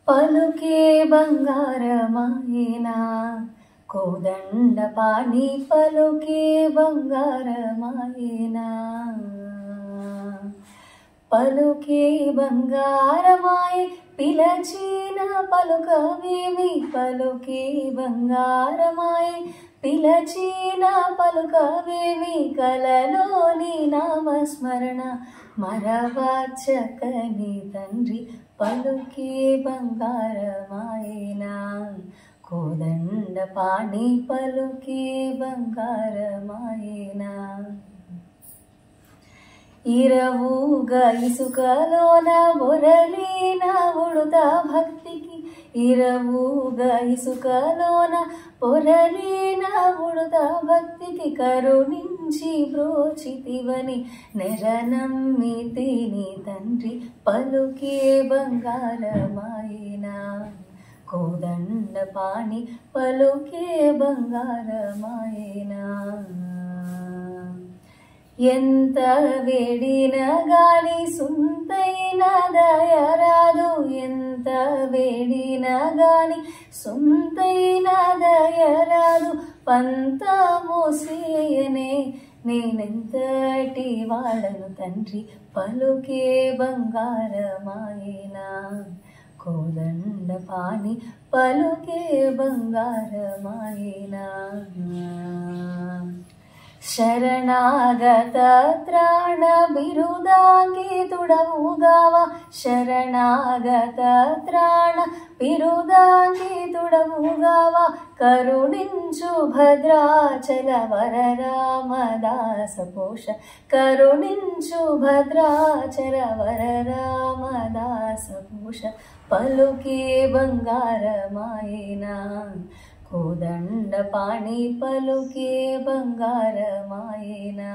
పలుకే బంగారమాయేనా కోదండపాణి పలుకే బంగారమాయేనా పలుకే బంగారమాయే పిలచిన పలుకవేమి పలుకే బంగారమాయే పిలచిన పలుకవేమి కలలోని నామస్మరణ మరవచ్చకని తండ్రి పలుకే బంగారమాయేనా కోదండపాణి పలుకే బంగారమాయేనా ఇరవుగా ఇసుకలోన బొరలిన ఉడుత భక్తికి ఇరవుగా ఇసుకలోన పొరలిన ఉడుత భక్తికి కరుణించి బ్రోచితివని నెరనమ్మితిని తండ్రి పలుకే బంగారమాయేనా కోదండపాణి పలుకే బంగారమాయేనా ఎంత వేడిన గాలి సుంతైన దయరాదు ఎంత వేడిన గాలి సుంతైన దయరాదు పంతము సేయనే నేనెంతటి వాడను తండ్రి పలుకే బంగారమాయేనా కోదండపాణి పలుకే బంగారమాయేనా శరణాగత త్రాణ బిరుదాంకితుడవుగావా శరణాగత త్రాణ బిరుదాంకితుడవుగావా కరుణించు భద్రాచల వరరామదాస పోష కరుణించు భద్రాచల వరరామదాస పోష పలుకే బంగారమాయేనా కోదండపాణి పలుకే బంగారమాయేనా